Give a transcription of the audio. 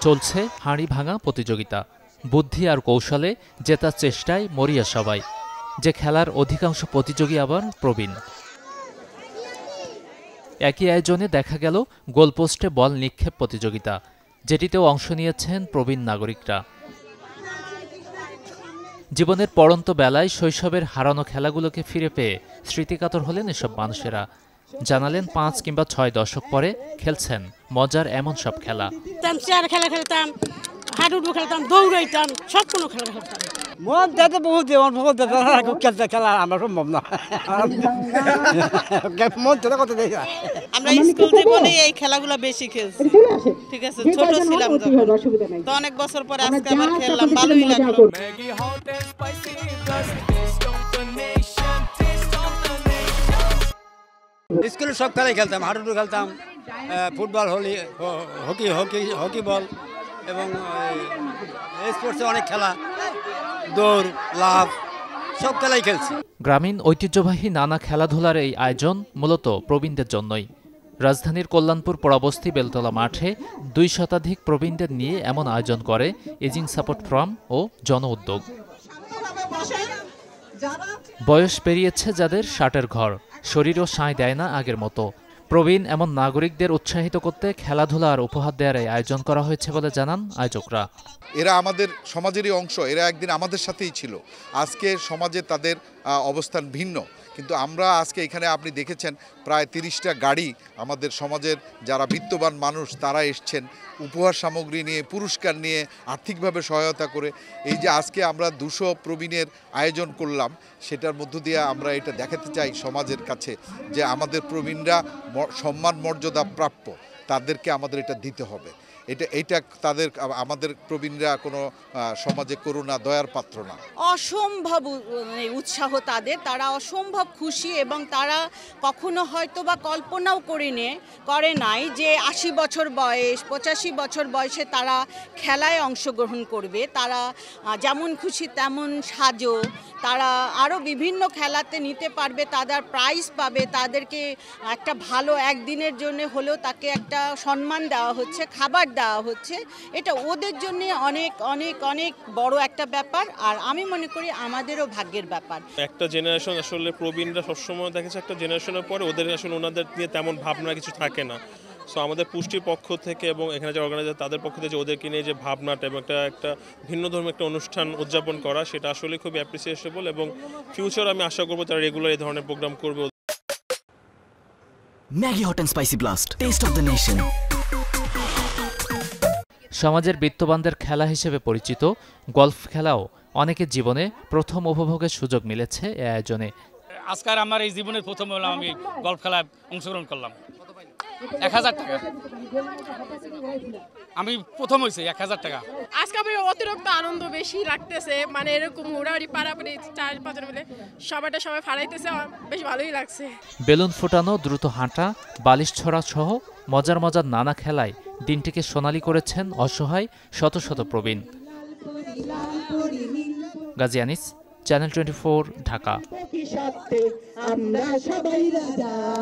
চলছে হাঁড়ি ভাঙা প্রতিযোগিতা। বুদ্ধি আর কৌশলে জেতার চেষ্টায় মরিয়া সবাই। যে খেলার অধিকাংশ প্রতিযোগী আবার প্রবীণ। একই আয়োজনে দেখা গেল গোলপোস্টে বল নিক্ষেপ প্রতিযোগিতা, যেটিতেও অংশ নিয়েছেন প্রবীণ নাগরিকরা। জীবনের পড়ন্ত বেলায় শৈশবের হারানো খেলাগুলোকে ফিরে পেয়ে স্মৃতিকাতর হলেন এসব মানুষেরা। জানালেন ৫ কিংবা ৬ দশক পরে খেলছেন মজার এমন সব খেলা। খেলা খেলতাম, হাডুডু খেলতাম, দৌড়াইতাম, সব কোনো খেলা খেলতাম। মন দিতে বহুত খেলা আমরা সম্ভব না। মন তো কত দেখি আমরা স্কুল জীবনে এই খেলাগুলো বেশি খেলছি। ঠিক আছে, ছোট ছিলাম তো অনেক বছর পরে আজকে আবার খেললাম, ভালোই লাগলো। স্কুলে সব খেলাই খেলতাম, হাডুডু খেলতাম, ফুটবল, হকি বল এবং স্পোর্টসে অনেক খেলা, দৌড়, লাফ, সব খেলাই খেলছি। গ্রামীণ ঐতিহ্যবাহী নানা খেলাধুলার এই আয়োজন মূলত প্রবীণদের জন্যই। রাজধানীর কল্যাণপুর পরাবস্তি বেলতলা মাঠে ২ শতাধিক প্রবীণদের নিয়ে এমন আয়োজন করে এজিং সাপোর্ট ফ্রম ও জন উদ্যোগ। বয়স পেরিয়েছে যাদের ষাটের ঘর, শরীরও সায় দেয় না আগের মতো। প্রবীণ এমন নাগরিকদের উৎসাহিত করতে খেলাধুলা আর উপহার দেওয়ার এই আয়োজন করা হয়েছে বলে জানান আয়োজকরা। এরা আমাদের সমাজেরই অংশ, এরা একদিন আমাদের সাথেই ছিল। আজকে সমাজে তাদের অবস্থান ভিন্ন, কিন্তু আমরা আজকে এখানে আপনি দেখেছেন প্রায় ৩০টা গাড়ি আমাদের সমাজের যারা বিত্তবান মানুষ তারা এসছেন উপহার সামগ্রী নিয়ে, পুরস্কার নিয়ে, আর্থিকভাবে সহায়তা করে। এই যে আজকে আমরা ২০০ প্রবীণের আয়োজন করলাম, সেটার মধ্য দিয়ে আমরা এটা দেখাতে চাই সমাজের কাছে যে আমাদের প্রবীণরা সম্মান মর্যাদা প্রাপ্য, তাদেরকে আমাদের এটা দিতে হবে। এটা আমাদের প্রবীণরা কোনো সমাজে করুণা দয়ার পাত্র না। অসম্ভব উৎসাহ তাদের, তারা অসম্ভব খুশি এবং তারা কখনো হয়তো বা কল্পনাও করে নাই যে ৮০ বছর বয়স, ৮৫ বছর বয়সে তারা খেলায় অংশগ্রহণ করবে। তারা যেমন খুশি তেমন সাজো, তারা আরও বিভিন্ন খেলাতে নিতে পারবে, তাদের প্রাইজ পাবে, তাদেরকে একটা ভালো একদিনের জন্য হলেও তাকে একটা সম্মান দেওয়া হচ্ছে, খাবার দেওয়া হচ্ছে। এটা ওদের জন্য অনেক অনেক অনেক বড় একটা ব্যাপার, আর আমি মনে করি আমাদেরও ভাগ্যের ব্যাপার। একটা জেনারেশন আসলে প্রবীণরা সবসময় দেখেছে একটা জেনারেশনের পরে ওদের আসলে ওনাদের নিয়ে তেমন ভাবনা কিছু থাকে না। সো আমাদের পুষ্টির পক্ষ থেকে এবং এখানে যে অর্গানাইজার তাদের পক্ষ থেকে ওদেরকে নিয়ে যে ভাবনাটা এবং একটা ভিন্ন ধর্মী একটা অনুষ্ঠান উদযাপন করা, সেটা আসলে খুবই অ্যাপ্রিসিয়েটেবল এবং ফিউচার আমি আশা করবো তারা রেগুলার এই ধরনের প্রোগ্রাম করবে। Maggi hot and spicy blast, test of the nation. সমাজের বিত্তবানদের খেলা হিসেবে পরিচিত গলফ খেলাও অনেকের জীবনে প্রথম উপভোগের সুযোগ মিলেছে এই আয়োজনে। আজকাল আমার এই জীবনের প্রথম হলাম আমি গলফ খেলায় অংশগ্রহণ করলাম। ১,০০০ টাকা আমি প্রথম হয়েছে, ১,০০০ টাকা। আজকে আমি অতিরিক্ত আনন্দ বেশি লাগতেছে, মানে এরকম হুড়াহুড়ি পাড়াপাড়ি ৪-৫ জন মিলে সবাই ফাড়াইতেছে, বেশ ভালোই লাগছে। বেলুন ফোটানো, দ্রুত হাঁটা, বালিশ ছড়া সহ মজার মজার নানা খেলায় দিনটিকে সোনালি করেছেন অসহায় শত শত প্রবীণ। গাজী আনিস, চ্যানেল 24, ঢাকা।